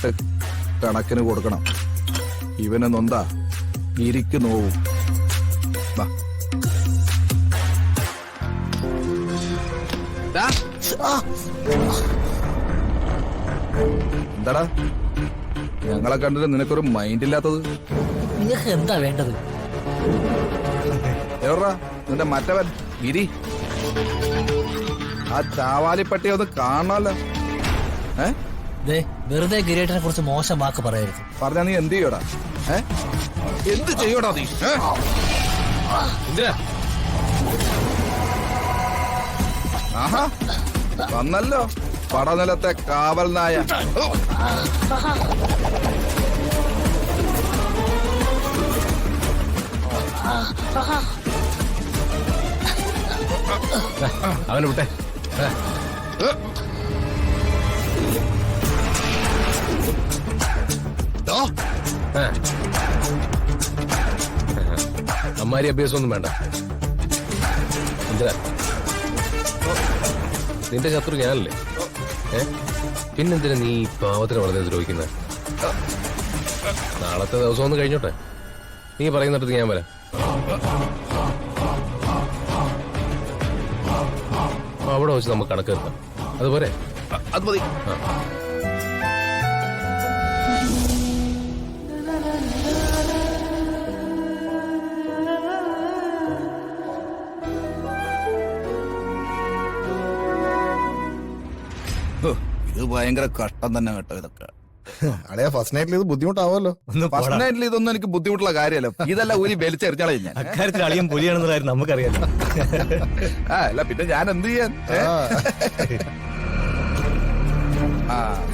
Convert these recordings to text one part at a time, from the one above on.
കഴിഞ്ഞിട്ട് കണക്കിന് കൊടുക്കണം. ഇവന് നൊന്താ ഇരിക്ക് നോവും. വാ. ദാ. എന്താടാ ഞങ്ങളെ കണ്ടിട്ട് നിനക്കൊരു മൈൻഡ് ഇല്ലാത്തത്? നിങ്ങൾക്ക് എന്താ വേണ്ടത്? എവിടാ നിന്റെ മറ്റവൻ? ഇരി. ആ ചാവാലിപ്പട്ടി ഒന്ന് കാണാലോ. വെറുതെ ഗിരീട്ടനെ കുറിച്ച് മോശം വാക്ക് പറയരുത്. പറഞ്ഞാ നീ എന്ത് ചെയ്യോടാ? എന്ത് ചെയ്യോടാ നീ? ആഹാ വന്നല്ലോ പടനിലത്തെ കാവൽ നായ. അവനെ വിട്ടെ. അമ്മാരി അഭ്യാസമൊന്നും വേണ്ട. എന്തിനാ നിന്റെ ശത്രു ഞാനല്ലേ? പിന്നെന്തിനാ നീ പാവത്തിന് വളരെ ദ്രോഹിക്കുന്നത്? നാളത്തെ ദിവസം ഒന്ന് കഴിഞ്ഞോട്ടെ. നീ പറയുന്നിടത്ത് ഞാൻ വരാം. അവിടെ വെച്ച് നമുക്ക് കണക്ക് എടുക്കാം. അതുപോലെ അത് മതി. ഇത് ഭയങ്കര കഷ്ടം തന്നെ കേട്ടോ ഇതൊക്കെ. അടയാ ഫസ്റ്റ് നൈറ്റിൽ ഇത് ബുദ്ധിമുട്ടാവുമല്ലോ. ഫസ്റ്റ് നൈറ്റിൽ ഇതൊന്നും എനിക്ക് ബുദ്ധിമുട്ടുള്ള കാര്യമല്ലോ. ഇതെല്ലാം ഊരി വലിച്ചെറിഞ്ഞാളെ ഞാൻ. അക്കാര്യത്തിൽ അളിയൻ പുലിയാണെന്ന കാര്യം നമുക്കറിയാലോ. അല്ല പിന്നെ ഞാൻ എന്ത് ചെയ്യാൻ?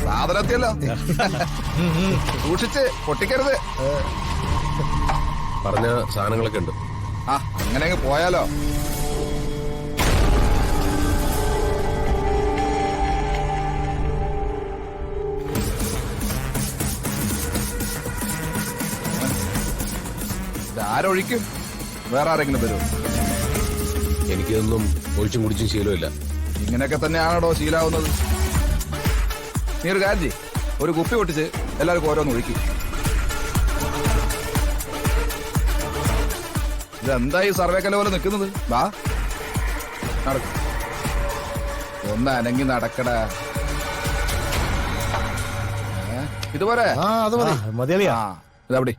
സാധനത്തിയല്ലോ സൂക്ഷിച്ച് പൊട്ടിക്കരുത്. പറഞ്ഞ സാധനങ്ങളൊക്കെ ഉണ്ട്. അങ്ങനെ പോയാലോ? ആരൊഴിക്കും? വേറെ ആരെങ്കിലും വരുമോ? എനിക്കൊന്നും ഒഴിച്ചും കുടിച്ചും ശീലമില്ല. ഇങ്ങനെയൊക്കെ തന്നെയാണോ ശീലാവുന്നത്? നീ ഒരു കാര്യം ചെയ്യ്, ഒരു കുപ്പി പൊട്ടിച്ച് എല്ലാവർക്കും ഓരോന്ന് ഒഴിക്കും. ഇതെന്താ ഈ സർവേക്കല പോലെ നിൽക്കുന്നത്? വാ നടക്കും. ഒന്ന് അനങ്ങി നടക്കടാ. ഇതുപോലെ ഇതവിടെ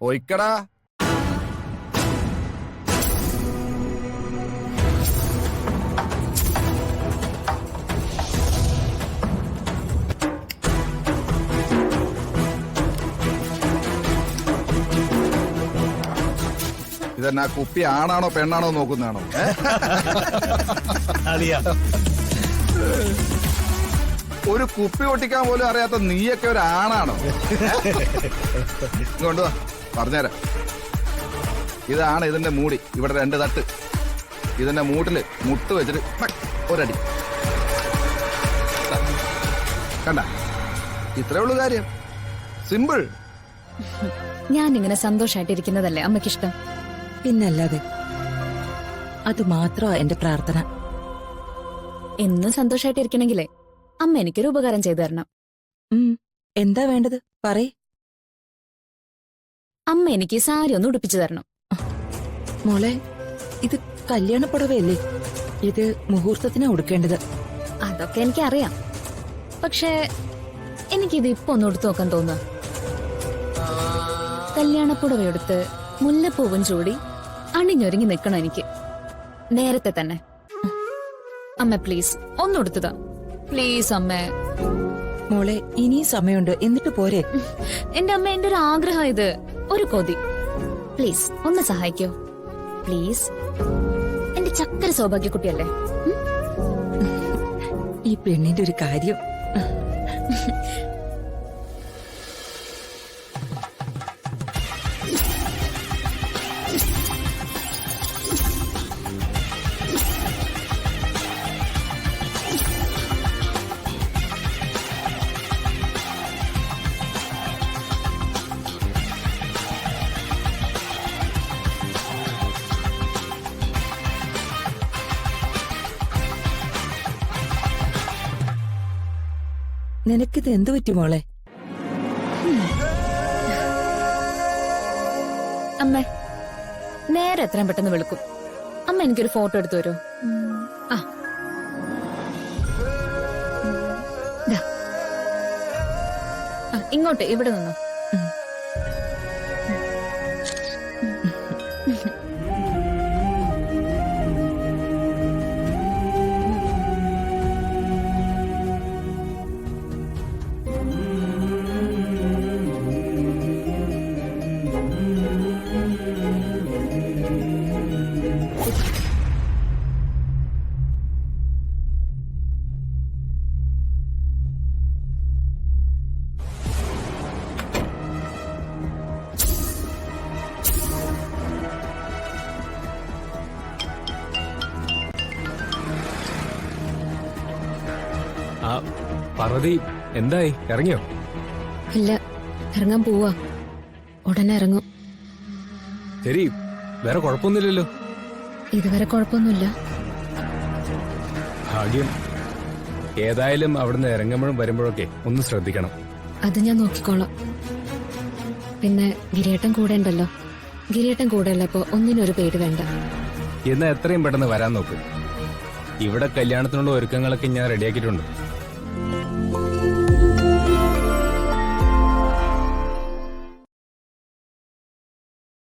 ഒഴിക്കടാ. ഇതെന്നാ കുപ്പി ആണാണോ പെണ്ണാണോ നോക്കുന്നതാണോ? ഒരു കുപ്പി പൊട്ടിക്കാൻ പോലും അറിയാത്ത നീയൊക്കെ ഒരു ആണാണോ? കൊണ്ടുവാ പറഞ്ഞുതരാം. ഇതാണ് ഇതിന്റെ മൂടി. ഇവിടെ 2 തട്ട്. ഇതിന്റെ മൂട്ടില് മുട്ട് വെച്ചിട്ട് ഒരടി. കണ്ട, ഇത്രേ ഉള്ളൂ കാര്യം. സിമ്പിൾ. ഞാനിങ്ങനെ സന്തോഷായിട്ടിരിക്കുന്നതല്ലേ അമ്മയ്ക്കിഷ്ടം? പിന്നല്ലാതെ. അത് മാത്രമാ എന്റെ പ്രാർത്ഥന. എന്നും സന്തോഷായിട്ടിരിക്കണെങ്കിലേ അമ്മ എനിക്കൊരു ഉപകാരം ചെയ്തു തരണം. എന്താ വേണ്ടത് പറയ്. അമ്മ എനിക്ക് സാരി ഒന്ന് ഉടുപ്പിച്ചു തരണം. മോളെ, ഇത് കല്യാണപ്പുടവയല്ലേ? ഇത് മുഹൂർത്തത്തിനാ ഉടുക്കേണ്ടത്. അതൊക്കെ എനിക്കറിയാം. പക്ഷേ എനിക്കിത് ഇപ്പൊ ഒന്ന് ഉടുത്തു നോക്കാൻ തോന്നുക. കല്യാണപ്പുടവയെടുത്ത് മുല്ലപ്പൂവും ചൂടി അണിഞ്ഞൊരുങ്ങി നിൽക്കണം എനിക്ക് നേരത്തെ തന്നെ. അമ്മ പ്ലീസ് ഒന്ന് ഉടുത്തതാ. പ്ലീസ് അമ്മേ. മോളെ, ഇനിയും സമയമുണ്ട്. എന്നിട്ട് പോരെ. എന്റെ അമ്മ, എന്റെ ഒരു ആഗ്രഹം ഇത്, ഒരു കൊതി. പ്ലീസ് ഒന്ന് സഹായിക്കോ? പ്ലീസ്. എന്റെ ചക്കര സൗഭാഗ്യക്കുട്ടിയല്ലേ? ഈ പെണ്ണിന്റെ ഒരു കാര്യം. നിനക്കിത് എന്തു പറ്റി മോളെ? അമ്മേ, നേരെ എത്രയും പെട്ടെന്ന് വെളുക്കും. അമ്മ എനിക്കൊരു ഫോട്ടോ എടുത്തു തരോ? ആ, ദാ. ആ, ഇങ്ങോട്ട് ഇവിടെ നിന്നോ. ആ പാർവതി എന്തായി, ഇറങ്ങിയോ? ഇല്ല, ഇറങ്ങാൻ പോവാ. ഉടനെ ഇറങ്ങും. ശരി, വേറെ കുഴപ്പമൊന്നുമില്ലല്ലോ? ഇതുവരെ കുഴപ്പമൊന്നുമില്ല. ഭാഗ്യം. ഏതായാലും അവിടുന്ന് ഇറങ്ങുമ്പോഴും വരുമ്പോഴൊക്കെ ഒന്ന് ശ്രദ്ധിക്കണം. അത് ഞാൻ നോക്കിക്കോളാം. പിന്നെ ഗിരിയേട്ടൻ കൂടെ ഉണ്ടല്ലോ. ഗിരിയേട്ടൻ കൂടെ ഉള്ളപ്പോ ഒന്നിനൊരു പേടി വേണ്ട. എന്നാ എത്രയും പെട്ടെന്ന് വരാൻ നോക്ക്. ഇവിടെ കല്യാണത്തിനുള്ള ഒരുക്കങ്ങളൊക്കെ ഞാൻ റെഡിയാക്കിയിട്ടുണ്ട്.